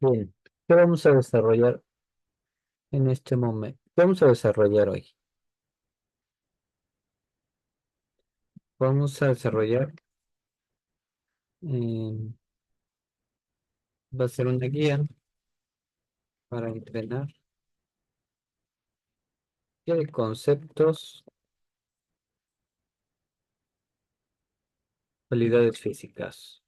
Bien, ¿qué vamos a desarrollar en este momento? ¿Qué vamos a desarrollar hoy? Vamos a desarrollar, eh, va a ser una guía para entrenar, guía de conceptos, cualidades físicas.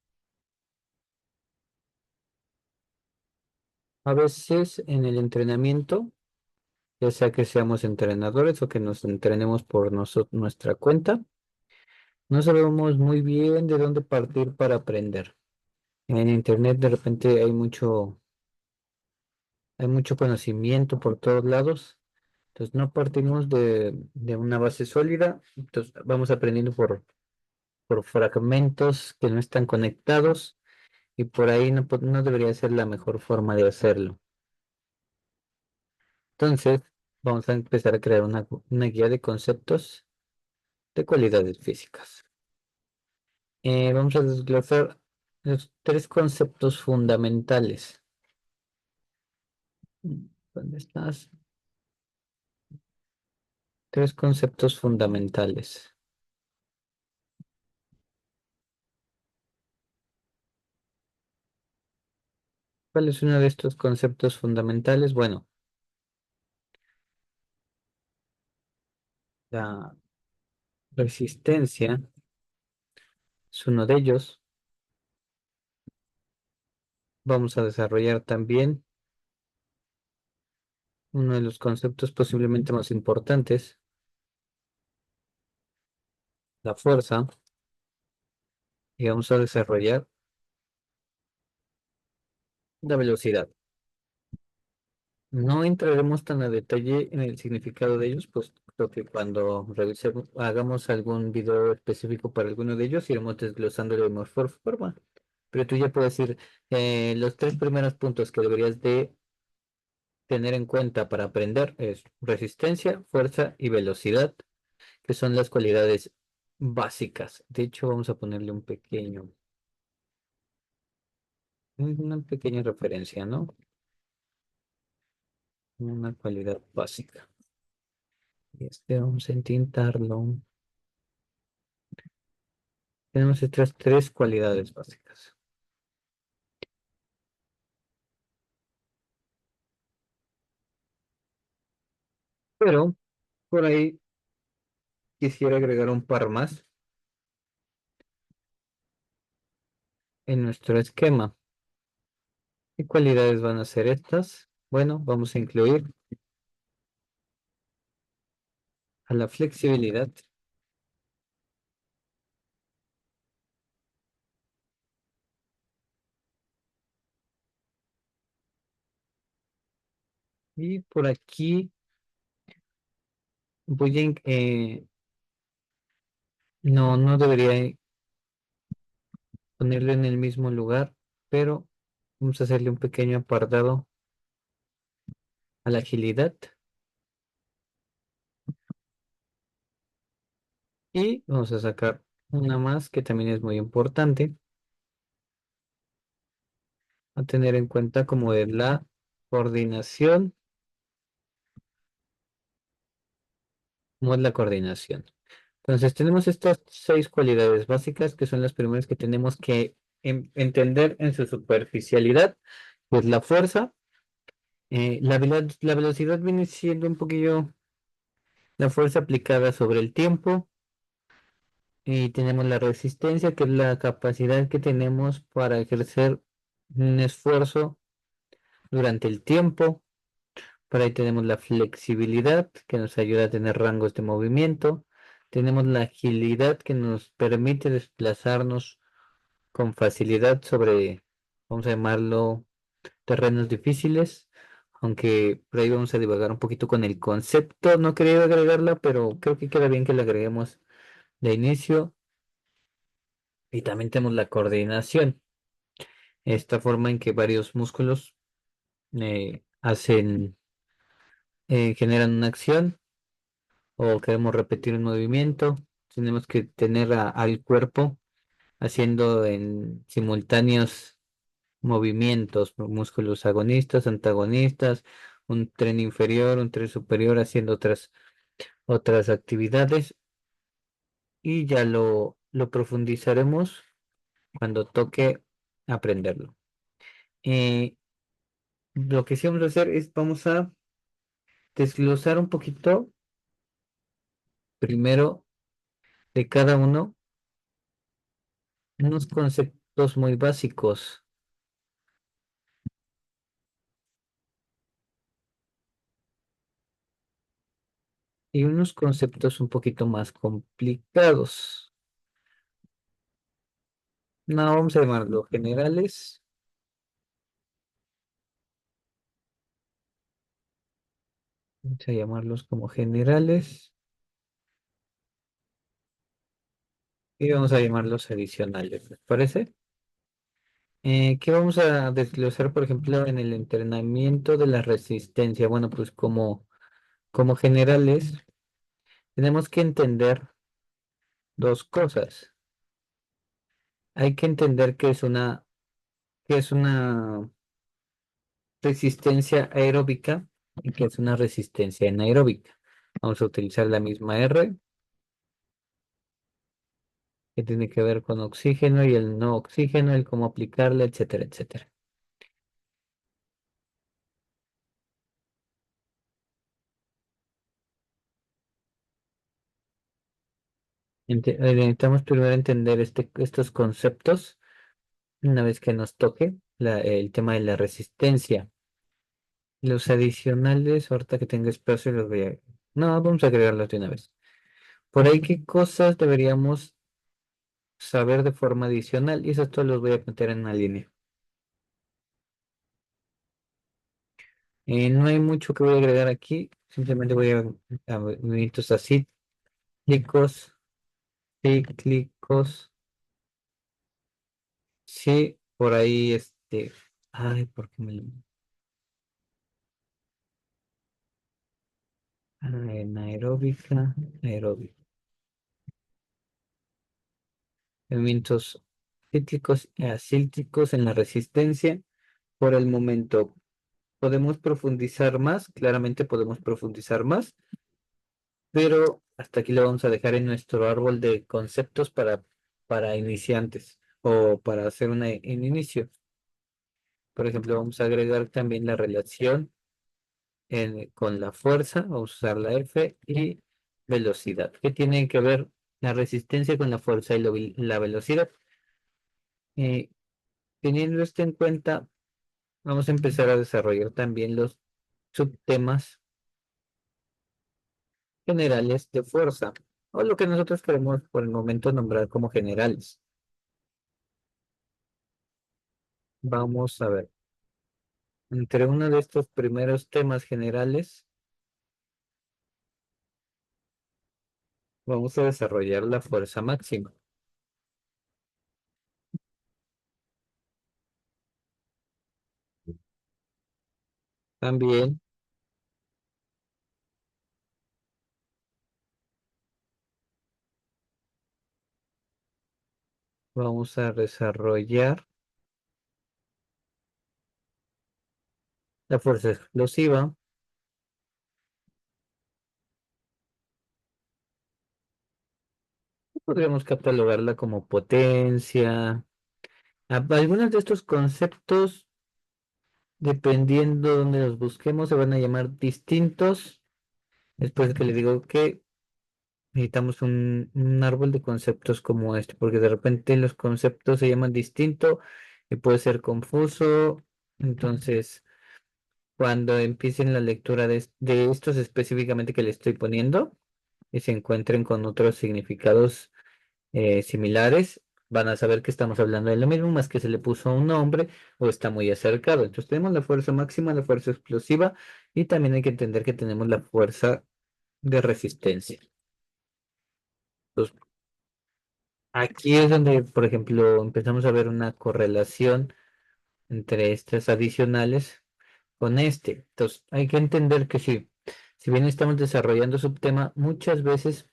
A veces en el entrenamiento, ya sea que seamos entrenadores o que nos entrenemos por nuestra cuenta, no sabemos muy bien de dónde partir para aprender. En internet de repente hay mucho conocimiento por todos lados. Entonces no partimos de una base sólida, entonces vamos aprendiendo por fragmentos que no están conectados y por ahí no debería ser la mejor forma de hacerlo. Entonces vamos a empezar a crear una guía de conceptos de cualidades físicas. Vamos a desglosar los tres conceptos fundamentales. ¿Dónde estás? Tres conceptos fundamentales. ¿Cuál es uno de estos conceptos fundamentales? Bueno, la resistencia es uno de ellos. Vamos a desarrollar también uno de los conceptos posiblemente más importantes, la fuerza, y vamos a desarrollar la velocidad. No entraremos tan a detalle en el significado de ellos, pues creo que cuando hagamos algún video específico para alguno de ellos, iremos desglosándolo de mejor forma. Pero tú ya puedes decir los tres primeros puntos que deberías de tener en cuenta para aprender es resistencia, fuerza y velocidad, que son las cualidades básicas. De hecho, vamos a ponerle una pequeña referencia, ¿no? Una cualidad básica. Y vamos a intentarlo. Tenemos estas tres cualidades básicas. Pero por ahí quisiera agregar un par más en nuestro esquema. ¿Qué cualidades van a ser estas? Bueno, vamos a incluir a la flexibilidad y por aquí no debería ponerlo en el mismo lugar, pero vamos a hacerle un pequeño apartado a la agilidad y vamos a sacar una más que también es muy importante a tener en cuenta como de la coordinación, como es la coordinación. Entonces tenemos estas seis cualidades básicas que son las primeras que tenemos que entender en su superficialidad, pues la fuerza, la velocidad viene siendo un poquillo la fuerza aplicada sobre el tiempo. Y tenemos la resistencia, que es la capacidad que tenemos para ejercer un esfuerzo durante el tiempo. Por ahí tenemos la flexibilidad, que nos ayuda a tener rangos de movimiento. Tenemos la agilidad, que nos permite desplazarnos con facilidad sobre, vamos a llamarlo, terrenos difíciles. Aunque por ahí vamos a divagar un poquito con el concepto. No quería agregarla, pero creo que queda bien que la agreguemos de inicio. Y también tenemos la coordinación, esta forma en que varios músculos generan una acción o queremos repetir un movimiento. Tenemos que tener al cuerpo haciendo en simultáneos movimientos, músculos agonistas, antagonistas, un tren inferior, un tren superior haciendo otras actividades y ya lo profundizaremos cuando toque aprenderlo. Eh, lo que sí vamos a hacer es vamos a desglosar un poquito primero de cada uno unos conceptos muy básicos y unos conceptos un poquito más complicados. No, vamos a llamarlo generales. Vamos a llamarlos como generales y vamos a llamarlos adicionales. ¿Les parece? ¿Qué vamos a desglosar, por ejemplo, en el entrenamiento de la resistencia? Bueno, pues como generales, tenemos que entender dos cosas. Hay que entender que es una resistencia aeróbica y que es una resistencia anaeróbica. Vamos a utilizar la misma R que tiene que ver con oxígeno y el no oxígeno, el cómo aplicarla, etcétera, etcétera. Necesitamos primero entender estos conceptos una vez que nos toque el tema de la resistencia. Los adicionales, ahorita que tenga espacio, los voy a... No, vamos a agregarlos de una vez. Por ahí, ¿qué cosas deberíamos saber de forma adicional? Y esos todos los voy a meter en una línea. No hay mucho que voy a agregar aquí. Simplemente voy a movimientos acíclicos, cíclicos. Sí, por ahí Ay, ¿por qué me lo... Anaeróbica, aeróbica. Movimientos cíclicos y acíclicos en la resistencia. Por el momento, ¿podemos profundizar más? Claramente podemos profundizar más, pero hasta aquí lo vamos a dejar en nuestro árbol de conceptos para iniciantes o para hacer un inicio. Por ejemplo, vamos a agregar también la relación con la fuerza, vamos a usar la F y velocidad. ¿Qué tienen que ver la resistencia con la fuerza y la velocidad? Eh, Teniendo esto en cuenta, vamos a empezar a desarrollar también los subtemas generales de fuerza, o lo que nosotros queremos por el momento nombrar como generales. Vamos a ver, entre uno de estos primeros temas generales, vamos a desarrollar la fuerza máxima. También vamos a desarrollar la fuerza explosiva. Podríamos catalogarla como potencia. Algunos de estos conceptos, dependiendo de donde los busquemos, se van a llamar distintos. Después de que le digo que necesitamos un árbol de conceptos como este, porque de repente los conceptos se llaman distinto y puede ser confuso. Entonces, cuando empiecen la lectura de estos específicamente que le estoy poniendo y se encuentren con otros significados similares, van a saber que estamos hablando de lo mismo, más que se le puso un nombre o está muy acercado. Entonces tenemos la fuerza máxima, la fuerza explosiva y también hay que entender que tenemos la fuerza de resistencia. Entonces, aquí es donde, por ejemplo, empezamos a ver una correlación entre estas adicionales con este. Entonces, hay que entender que sí, si bien estamos desarrollando subtema, muchas veces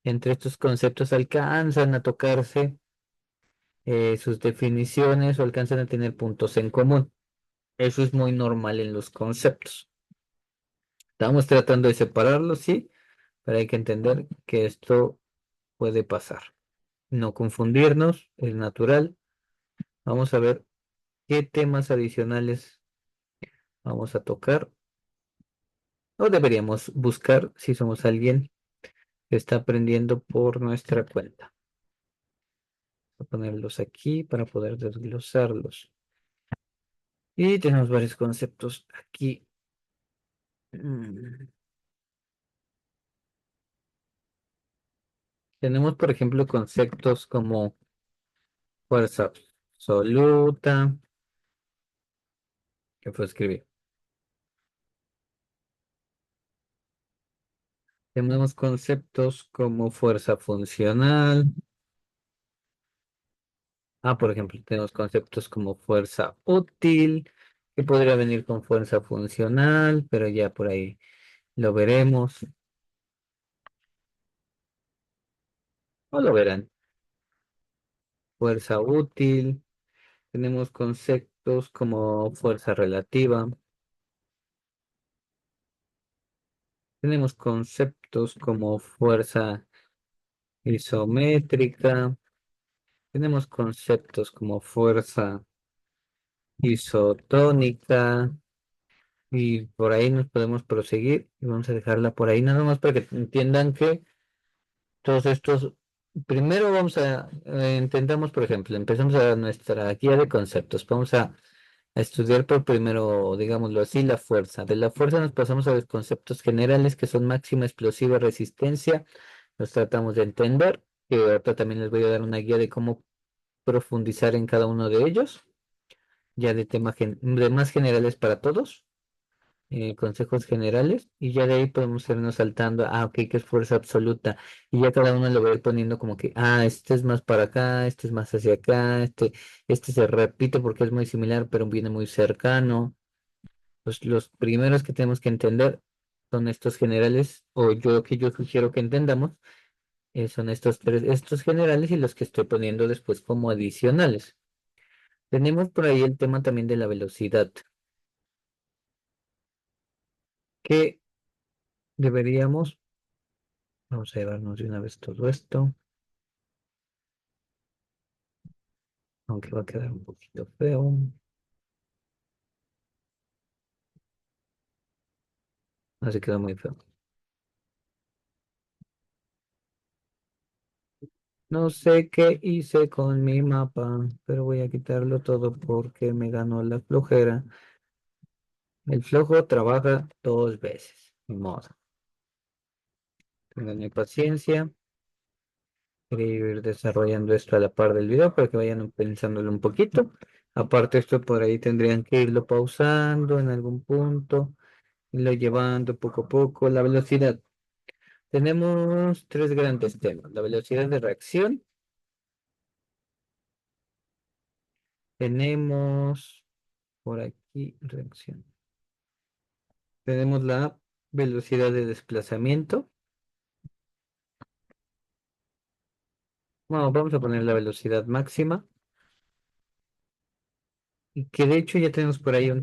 entre estos conceptos alcanzan a tocarse sus definiciones o alcanzan a tener puntos en común. Eso es muy normal en los conceptos. Estamos tratando de separarlos, sí, pero hay que entender que esto puede pasar. No confundirnos, es natural. Vamos a ver qué temas adicionales vamos a tocar o deberíamos buscar si somos alguien que está aprendiendo por nuestra cuenta. Voy a ponerlos aquí para poder desglosarlos. Y tenemos varios conceptos aquí. Mm. Tenemos, por ejemplo, conceptos como fuerza absoluta, que fue escribir. Tenemos conceptos como fuerza funcional. Por ejemplo, tenemos conceptos como fuerza útil, que podría venir con fuerza funcional, pero ya por ahí lo veremos o lo verán. Fuerza útil. Tenemos conceptos como fuerza relativa. Tenemos conceptos como fuerza isométrica. Tenemos conceptos como fuerza isotónica. Y por ahí nos podemos proseguir. Y vamos a dejarla por ahí nada más para que entiendan que todos estos, primero vamos a, entendamos, por ejemplo, empezamos a nuestra guía de conceptos. Vamos a estudiar por primero, digámoslo así, la fuerza. De la fuerza nos pasamos a los conceptos generales que son máxima explosiva resistencia. Los tratamos de entender. Y ahorita también les voy a dar una guía de cómo profundizar en cada uno de ellos, ya de de más generales para todos, consejos generales, y ya de ahí podemos irnos saltando, ok, que es fuerza absoluta, y ya cada uno lo va a ir poniendo como que, este es más para acá, este es más hacia acá, este se repite porque es muy similar, pero viene muy cercano. Pues los primeros que tenemos que entender son estos generales, o yo lo que yo sugiero que entendamos, son estos tres, estos generales y los que estoy poniendo después como adicionales. Tenemos por ahí el tema también de la velocidad, que deberíamos, vamos a llevarnos de una vez todo esto, aunque va a quedar un poquito feo, así quedó muy feo. No sé qué hice con mi mapa, pero voy a quitarlo todo porque me ganó la flojera. El flojo trabaja dos veces, ni modo. Tengan paciencia. Quería ir desarrollando esto a la par del video para que vayan pensándolo un poquito. Aparte, esto por ahí tendrían que irlo pausando en algún punto, irlo llevando poco a poco. La velocidad. Tenemos tres grandes temas. La velocidad de reacción. Tenemos por aquí reacción. Tenemos la velocidad de desplazamiento. Bueno, vamos a poner la velocidad máxima. Y que de hecho ya tenemos por ahí un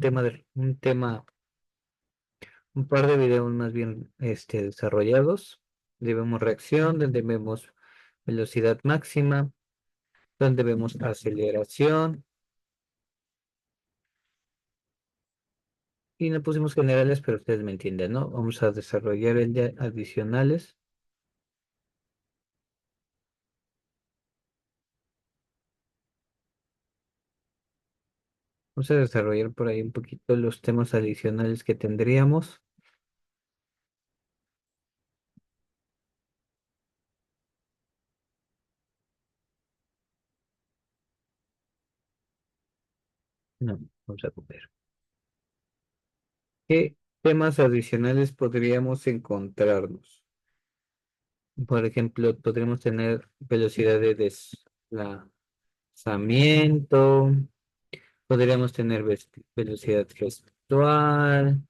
par de videos más bien desarrollados. Donde vemos reacción, donde vemos velocidad máxima, donde vemos aceleración. Y no pusimos generales, pero ustedes me entienden, ¿no? Vamos a desarrollar el de adicionales. Vamos a desarrollar por ahí un poquito los temas adicionales que tendríamos. No, vamos a copiar. ¿Qué temas adicionales podríamos encontrarnos? Por ejemplo, podríamos tener velocidad de desplazamiento, podríamos tener velocidad gestual,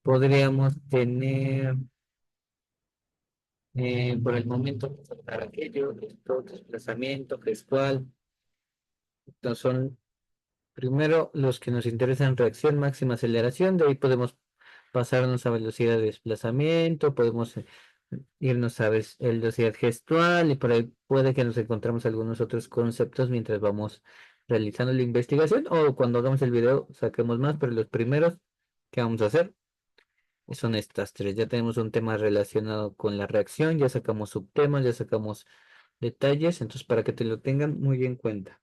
podríamos tener, por el momento, para aquello, esto, desplazamiento gestual. Entonces son primero los que nos interesan reacción, máxima aceleración, de ahí podemos pasarnos a velocidad de desplazamiento, podemos irnos a velocidad gestual y por ahí puede que nos encontremos algunos otros conceptos mientras vamos realizando la investigación o cuando hagamos el video saquemos más, pero los primeros que vamos a hacer son estas tres. Ya tenemos un tema relacionado con la reacción, ya sacamos subtemas, ya sacamos detalles, entonces para que te lo tengan muy en cuenta.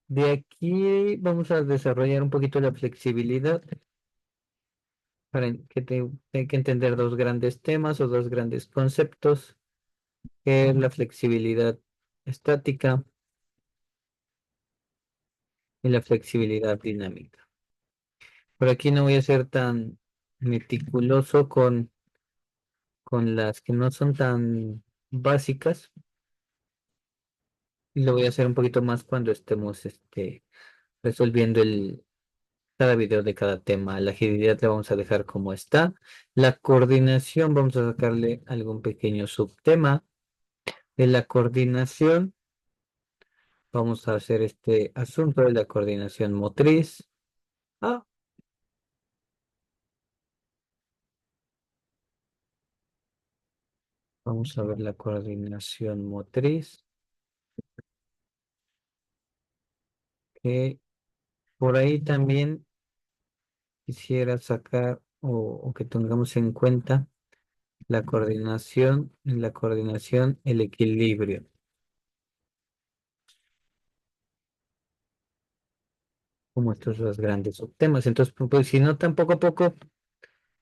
De aquí vamos a desarrollar un poquito la flexibilidad hay que entender dos grandes temas o dos grandes conceptos, que es la flexibilidad estática y la flexibilidad dinámica. Por aquí no voy a ser tan meticuloso con las que no son tan básicas, y lo voy a hacer un poquito más cuando estemos resolviendo cada video de cada tema. La agilidad la vamos a dejar como está. La coordinación vamos a sacarle algún pequeño subtema. De la coordinación vamos a hacer este asunto de la coordinación motriz. Ah, vamos a ver la coordinación motriz. Que por ahí también quisiera sacar o que tengamos en cuenta la coordinación, el equilibrio, como estos dos grandes subtemas. Entonces, pues si no, tan poco a poco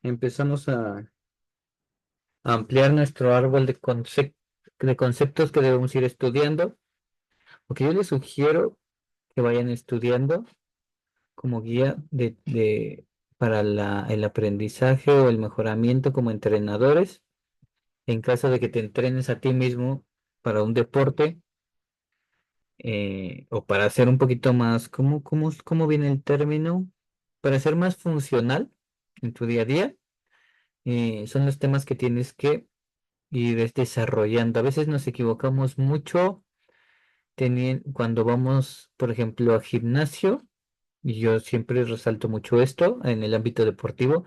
empezamos a ampliar nuestro árbol de conceptos que debemos ir estudiando. Porque yo les sugiero que vayan estudiando como guía para el aprendizaje o el mejoramiento como entrenadores. En caso de que te entrenes a ti mismo para un deporte o para hacer un poquito más, ¿cómo viene el término? Para ser más funcional en tu día a día, son los temas que tienes que ir desarrollando. A veces nos equivocamos mucho cuando vamos, por ejemplo, a gimnasio. Y yo siempre resalto mucho esto en el ámbito deportivo.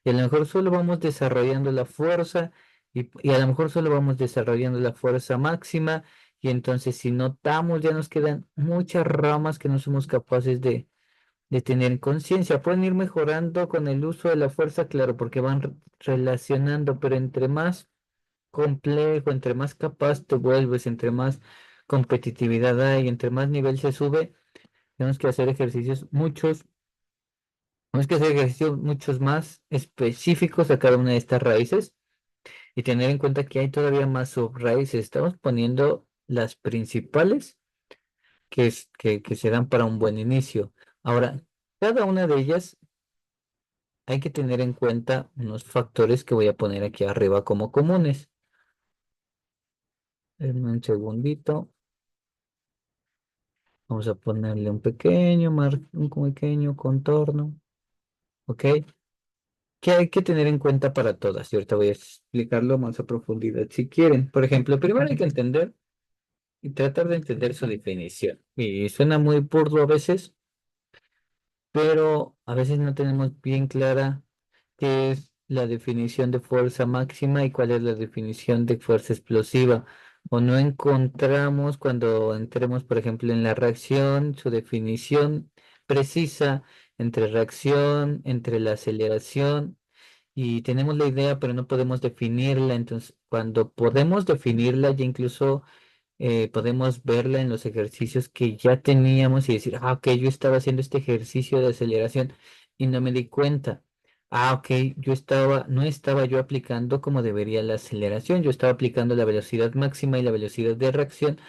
Y a lo mejor solo vamos desarrollando la fuerza y a lo mejor solo vamos desarrollando la fuerza máxima. Y entonces si notamos ya nos quedan muchas ramas que no somos capaces de tener conciencia. Pueden ir mejorando con el uso de la fuerza, claro, porque van relacionando, pero entre más complejo, entre más capaz te vuelves, entre más competitividad hay, entre más nivel se sube, tenemos que hacer ejercicios muchos. Tenemos que hacer ejercicios muchos más específicos a cada una de estas raíces y tener en cuenta que hay todavía más subraíces. Estamos poniendo las principales que se dan para un buen inicio. Ahora, cada una de ellas hay que tener en cuenta unos factores que voy a poner aquí arriba como comunes. Denme un segundito. Vamos a ponerle un pequeño contorno. ¿Ok? ¿Qué hay que tener en cuenta para todas? Y ahorita voy a explicarlo más a profundidad si quieren. Por ejemplo, primero hay que entender y tratar de entender su definición. Y suena muy burdo a veces, pero a veces no tenemos bien clara qué es la definición de fuerza máxima y cuál es la definición de fuerza explosiva. O no encontramos cuando entremos, por ejemplo, en la reacción, su definición precisa entre reacción, entre la aceleración y tenemos la idea, pero no podemos definirla. Entonces, cuando podemos definirla, ya incluso podemos verla en los ejercicios que ya teníamos y decir, ah, ok, yo estaba haciendo este ejercicio de aceleración y no me di cuenta. Ah, ok, no estaba yo aplicando como debería la aceleración, yo estaba aplicando la velocidad máxima y la velocidad de reacción,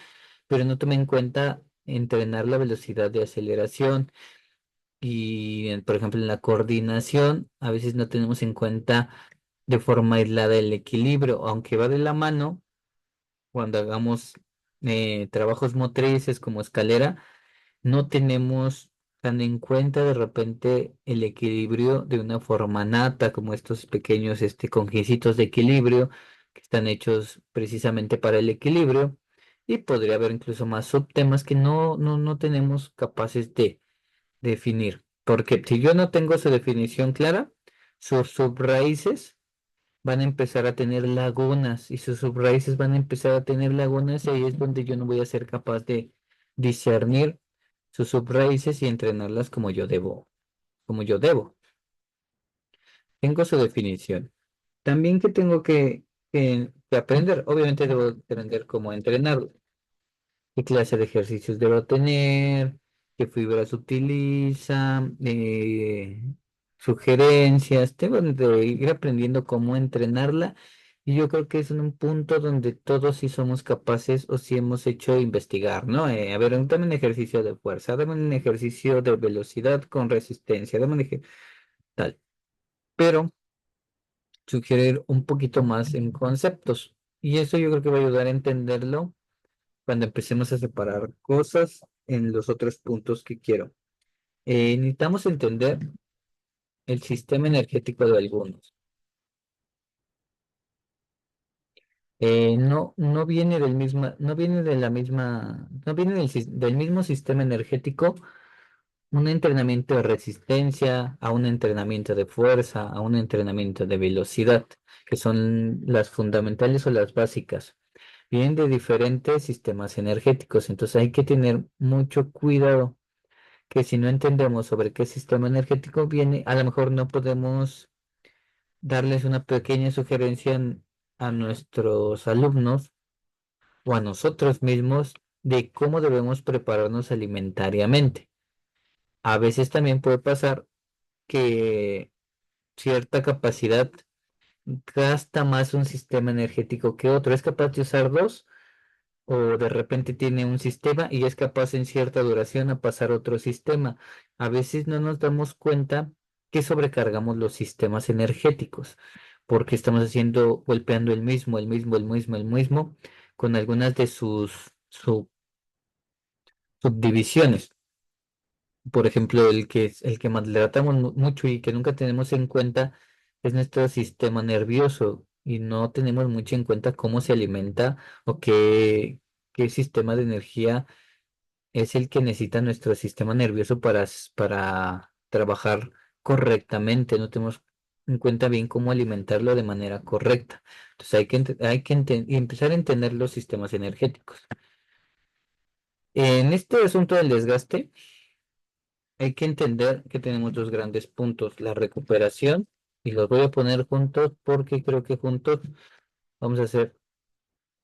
pero no tomé en cuenta entrenar la velocidad de aceleración. Y, por ejemplo, en la coordinación, a veces no tenemos en cuenta de forma aislada el equilibrio, aunque va de la mano cuando hagamos trabajos motrices como escalera, no tenemos tan en cuenta de repente el equilibrio de una forma nata, como estos pequeños conjecitos de equilibrio que están hechos precisamente para el equilibrio. y podría haber incluso más subtemas que no tenemos capaces de definir. Porque si yo no tengo su definición clara, sus subraíces van a empezar a tener lagunas y sus subraíces van a empezar a tener lagunas y ahí es donde yo no voy a ser capaz de discernir sus subraíces y entrenarlas como yo debo. Tengo su definición. También que tengo que aprender, obviamente debo aprender cómo entrenarlo, qué clase de ejercicios debo tener, qué fibras utiliza, sugerencias, tengo de ir aprendiendo cómo entrenarla y yo creo que es en un punto donde todos sí somos capaces o sí hemos hecho investigar, ¿no? A ver, dame un ejercicio de fuerza, dame un ejercicio de velocidad con resistencia, tal, pero sugerir un poquito más en conceptos y eso yo creo que va a ayudar a entenderlo cuando empecemos a separar cosas en los otros puntos que quiero. Necesitamos entender el sistema energético de algunos. No viene no viene de la misma, no viene del mismo sistema energético un entrenamiento de resistencia, a un entrenamiento de fuerza, a un entrenamiento de velocidad, que son las fundamentales o las básicas. Vienen de diferentes sistemas energéticos, entonces hay que tener mucho cuidado que si no entendemos sobre qué sistema energético viene, a lo mejor no podemos darles una pequeña sugerencia a nuestros alumnos o a nosotros mismos de cómo debemos prepararnos alimentariamente. A veces también puede pasar que cierta capacidad gasta más un sistema energético que otro. Es capaz de usar dos o de repente tiene un sistema y es capaz en cierta duración a pasar a otro sistema. A veces no nos damos cuenta que sobrecargamos los sistemas energéticos porque estamos golpeando el mismo, con algunas de sus subdivisiones. Por ejemplo, el que maltratamos mucho y que nunca tenemos en cuenta es nuestro sistema nervioso y no tenemos mucho en cuenta cómo se alimenta o qué sistema de energía es el que necesita nuestro sistema nervioso para trabajar correctamente. No tenemos en cuenta bien cómo alimentarlo de manera correcta. Entonces y empezar a entender los sistemas energéticos. En este asunto del desgaste, hay que entender que tenemos dos grandes puntos, la recuperación, y los voy a poner juntos porque creo que juntos vamos a ser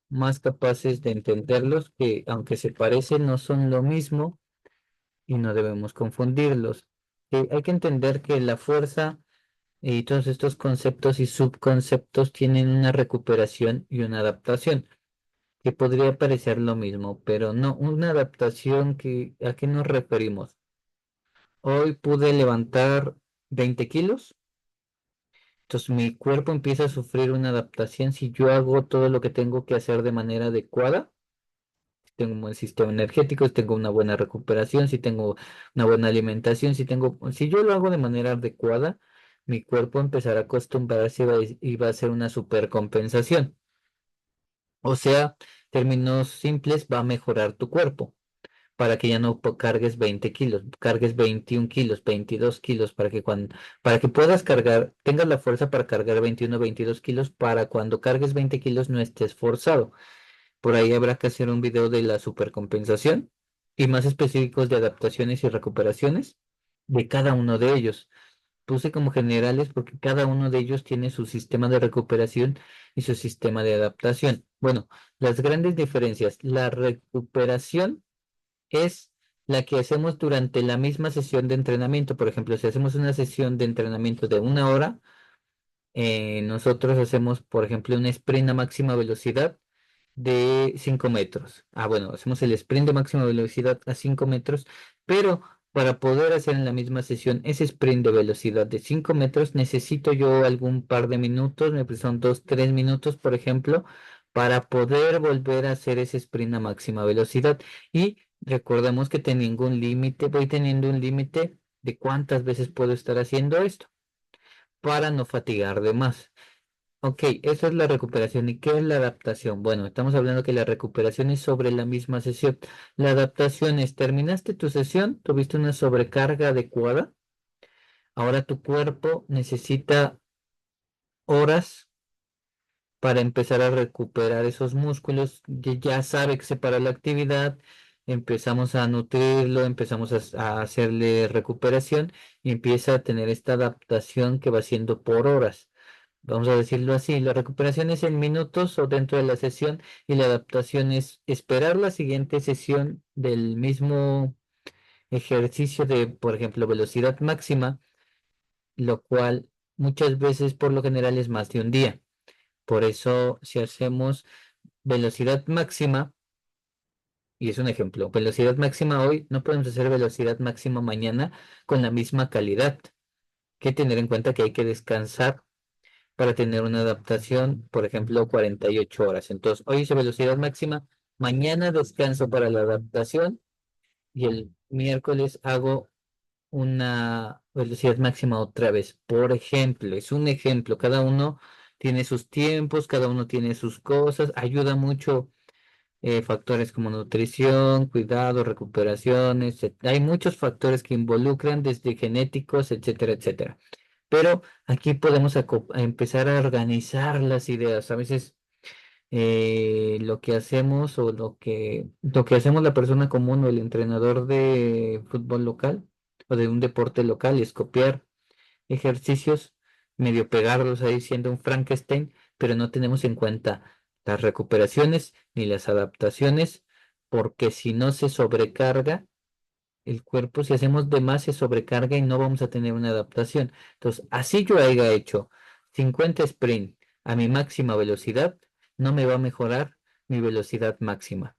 más capaces de entenderlos, que aunque se parecen, no son lo mismo y no debemos confundirlos. Hay que entender que la fuerza y todos estos conceptos y subconceptos tienen una recuperación y una adaptación, que podría parecer lo mismo, pero no, una adaptación ¿a qué nos referimos? Hoy pude levantar 20 kilos, entonces mi cuerpo empieza a sufrir una adaptación si yo hago todo lo que tengo que hacer de manera adecuada. Si tengo un buen sistema energético, si tengo una buena recuperación, si tengo una buena alimentación, si yo lo hago de manera adecuada, mi cuerpo empezará a acostumbrarse y va a hacer una supercompensación. O sea, términos simples, va a mejorar tu cuerpo para que ya no cargues 20 kilos, cargues 21 kilos, 22 kilos, para que puedas cargar, tengas la fuerza para cargar 21, 22 kilos, para cuando cargues 20 kilos no estés forzado. Por ahí habrá que hacer un video de la supercompensación y más específicos de adaptaciones y recuperaciones de cada uno de ellos. Puse como generales porque cada uno de ellos tiene su sistema de recuperación y su sistema de adaptación. Bueno, las grandes diferencias. La recuperación es la que hacemos durante la misma sesión de entrenamiento. Por ejemplo, si hacemos una sesión de entrenamiento de una hora, nosotros hacemos, por ejemplo, un sprint a máxima velocidad de 5 metros. Bueno, hacemos el sprint de máxima velocidad a 5 metros, pero para poder hacer en la misma sesión ese sprint de velocidad de 5 metros, necesito yo algún par de minutos, son 2, 3 minutos, por ejemplo, para poder volver a hacer ese sprint a máxima velocidad. Y recordemos que voy teniendo un límite de cuántas veces puedo estar haciendo esto para no fatigar de más. Ok, eso es la recuperación. ¿Y qué es la adaptación? Bueno, estamos hablando que la recuperación es sobre la misma sesión. La adaptación es, terminaste tu sesión, tuviste una sobrecarga adecuada, ahora tu cuerpo necesita horas para empezar a recuperar esos músculos, ya sabe que se para la actividad, empezamos a nutrirlo, empezamos a hacerle recuperación y empieza a tener esta adaptación que va siendo por horas. Vamos a decirlo así, la recuperación es en minutos o dentro de la sesión y la adaptación es esperar la siguiente sesión del mismo ejercicio de, por ejemplo, velocidad máxima, lo cual muchas veces por lo general es más de un día. Por eso, si hacemos velocidad máxima, y es un ejemplo, velocidad máxima hoy, no podemos hacer velocidad máxima mañana con la misma calidad. Hay que tener en cuenta que hay que descansar para tener una adaptación, por ejemplo, 48 horas. Entonces, hoy hice velocidad máxima, mañana descanso para la adaptación y el miércoles hago una velocidad máxima otra vez. Por ejemplo, es un ejemplo, cada uno tiene sus tiempos, cada uno tiene sus cosas, ayuda mucho factores como nutrición, cuidado, recuperaciones, hay muchos factores que involucran desde genéticos, etcétera, etcétera. Pero aquí podemos a empezar a organizar las ideas. A veces lo que hacemos o lo que hacemos la persona común o el entrenador de fútbol local o de un deporte local es copiar ejercicios, medio pegarlos ahí siendo un Frankenstein, pero no tenemos en cuenta las recuperaciones ni las adaptaciones, porque si no se sobrecarga el cuerpo, si hacemos de más se sobrecarga y no vamos a tener una adaptación. Entonces, así yo haya hecho 50 sprint a mi máxima velocidad, no me va a mejorar mi velocidad máxima.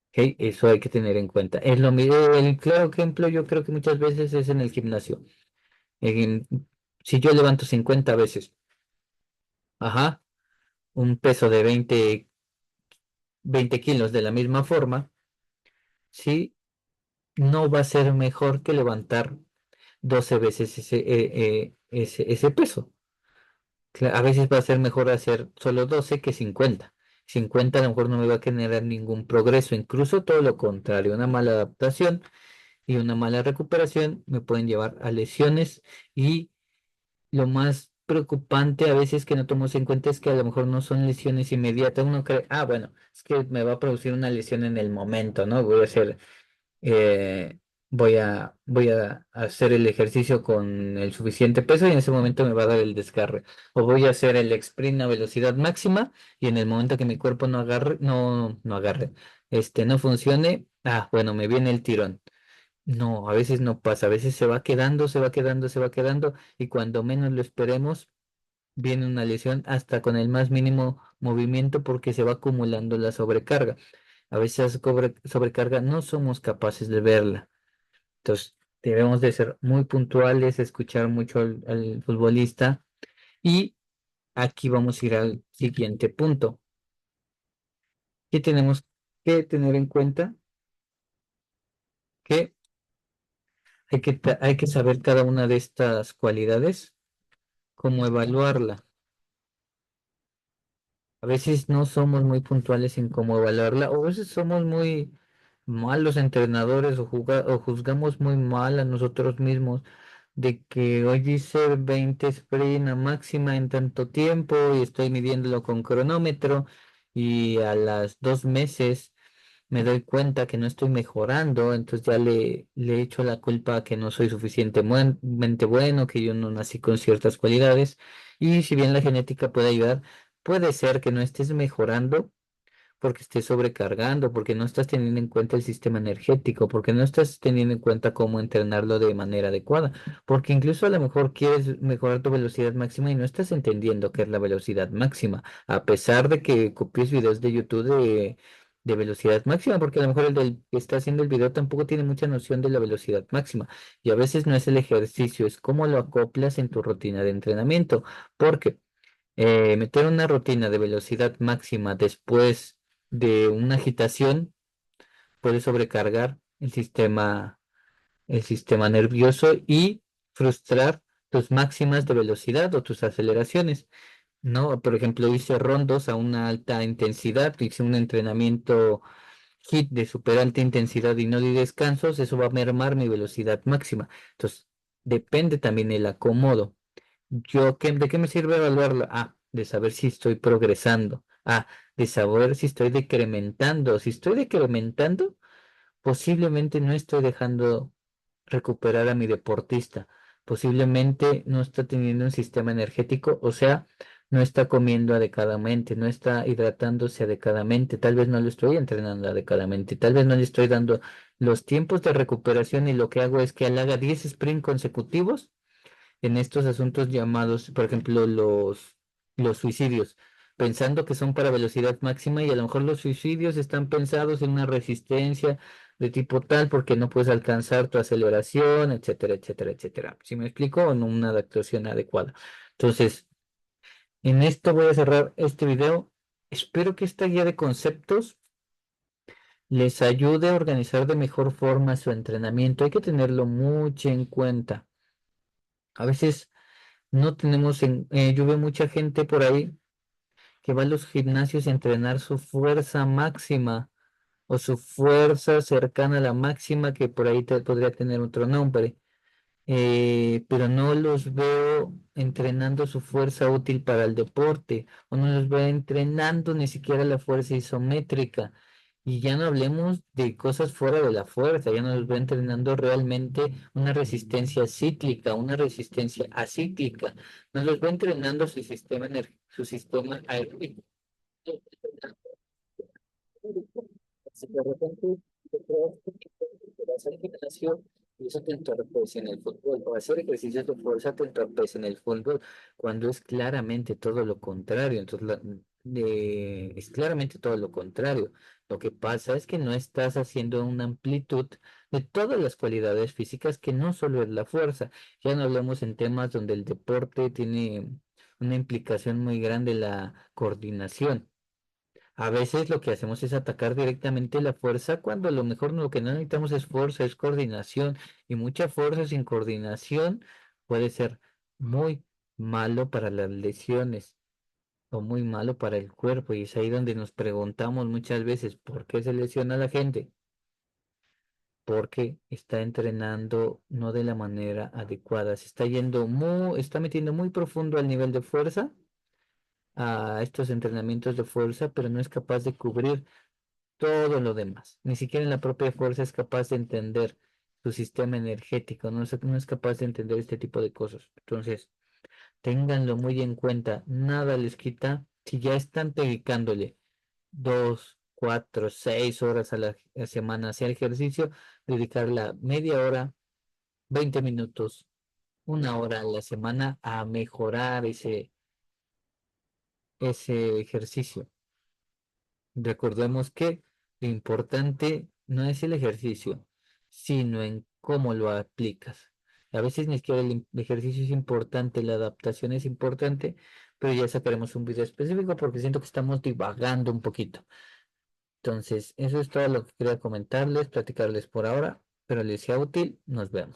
¿Ok? Eso hay que tener en cuenta. Es lo mismo, el claro ejemplo yo creo que muchas veces es en el gimnasio. En- si yo levanto 50 veces, ajá, un peso de 20 kilos de la misma forma, sí, no va a ser mejor que levantar 12 veces ese peso. A veces va a ser mejor hacer solo 12 que 50. 50 a lo mejor no me va a generar ningún progreso, incluso todo lo contrario, una mala adaptación y una mala recuperación me pueden llevar a lesiones y lo más preocupante a veces que no tomamos en cuenta es que a lo mejor no son lesiones inmediatas. Uno cree, ah, bueno, es que me va a producir una lesión en el momento, ¿no? Eh, voy a hacer el ejercicio con el suficiente peso y en ese momento me va a dar el desgarre. O voy a hacer el sprint a velocidad máxima y en el momento que mi cuerpo no agarre, no agarre, no funcione, ah, bueno, me viene el tirón. No, a veces no pasa, a veces se va quedando, se va quedando, se va quedando y cuando menos lo esperemos, viene una lesión hasta con el más mínimo movimiento porque se va acumulando la sobrecarga. A veces sobrecarga no somos capaces de verla. Entonces, debemos de ser muy puntuales, escuchar mucho al futbolista y aquí vamos a ir al siguiente punto. Que tenemos que tener en cuenta que hay que saber cada una de estas cualidades, cómo evaluarla. A veces no somos muy puntuales en cómo evaluarla, o a veces somos muy malos entrenadores o juzgamos muy mal a nosotros mismos de que hoy hice 20 sprint a máxima en tanto tiempo y estoy midiéndolo con cronómetro y a las 2 meses me doy cuenta que no estoy mejorando, entonces ya le echo la culpa a que no soy suficientemente bueno, que yo no nací con ciertas cualidades. Y si bien la genética puede ayudar, puede ser que no estés mejorando porque estés sobrecargando, porque no estás teniendo en cuenta el sistema energético, porque no estás teniendo en cuenta cómo entrenarlo de manera adecuada, porque incluso a lo mejor quieres mejorar tu velocidad máxima y no estás entendiendo qué es la velocidad máxima, a pesar de que copies videos de YouTube de velocidad máxima, porque a lo mejor el del que está haciendo el video tampoco tiene mucha noción de la velocidad máxima. Y a veces no es el ejercicio, es cómo lo acoplas en tu rutina de entrenamiento, porque meter una rutina de velocidad máxima después de una agitación puede sobrecargar el sistema nervioso y frustrar tus máximas de velocidad o tus aceleraciones. ¿no? Por ejemplo, hice rondos a una alta intensidad, hice un entrenamiento hit de super alta intensidad y no di descansos, eso va a mermar mi velocidad máxima. Entonces, depende también el acomodo. ¿De qué me sirve evaluarlo? Ah, de saber si estoy progresando. Ah, de saber si estoy decrementando. Si estoy decrementando, posiblemente no estoy dejando recuperar a mi deportista. Posiblemente no está teniendo un sistema energético, o sea, no está comiendo adecuadamente, no está hidratándose adecuadamente. Tal vez no lo estoy entrenando adecuadamente, tal vez no le estoy dando los tiempos de recuperación y lo que hago es que él haga 10 sprints consecutivos en estos asuntos llamados, por ejemplo, los suicidios, pensando que son para velocidad máxima y a lo mejor los suicidios están pensados en una resistencia de tipo tal porque no puedes alcanzar tu aceleración, etcétera, etcétera, etcétera. ¿Si me explico? O no una adaptación adecuada. Entonces, en esto voy a cerrar este video. Espero que esta guía de conceptos les ayude a organizar de mejor forma su entrenamiento. Hay que tenerlo mucho en cuenta. A veces no tenemos yo veo mucha gente por ahí que va a los gimnasios a entrenar su fuerza máxima o su fuerza cercana a la máxima que por ahí podría tener otro nombre, pero no los veo entrenando su fuerza útil para el deporte, o no los veo entrenando ni siquiera la fuerza isométrica. Y ya no hablemos de cosas fuera de la fuerza, ya no los veo entrenando realmente una resistencia cíclica, una resistencia acíclica. No los veo entrenando su sistema aeróbico. Si de repente te creas que vas al gimnasio y eso te entorpece en el fútbol, o hacer ejercicios de fuerza te entorpece en el fútbol, cuando es claramente todo lo contrario. Entonces, es claramente todo lo contrario. Lo que pasa es que no estás haciendo una amplitud de todas las cualidades físicas que no solo es la fuerza. Ya no hablamos en temas donde el deporte tiene una implicación muy grande la coordinación. A veces lo que hacemos es atacar directamente la fuerza cuando a lo mejor lo que no necesitamos es fuerza, es coordinación. Y mucha fuerza sin coordinación puede ser muy malo para las lesiones o muy malo para el cuerpo. Y es ahí donde nos preguntamos muchas veces por qué se lesiona la gente. Porque está entrenando no de la manera adecuada. Se está está metiendo muy profundo al nivel de fuerza a estos entrenamientos de fuerza, pero no es capaz de cubrir todo lo demás. Ni siquiera en la propia fuerza es capaz de entender su sistema energético, no es capaz de entender este tipo de cosas. Entonces, ténganlo muy en cuenta, nada les quita si ya están dedicándole 2, 4, 6 horas a la semana hacia el ejercicio, dedicarla media hora, 20 minutos, 1 hora a la semana a mejorar ese ejercicio. Recordemos que lo importante no es el ejercicio, sino en cómo lo aplicas. A veces ni siquiera el ejercicio es importante, la adaptación es importante, pero ya sacaremos un video específico porque siento que estamos divagando un poquito. Entonces, eso es todo lo que quería comentarles, platicarles por ahora, pero les sea útil, nos vemos.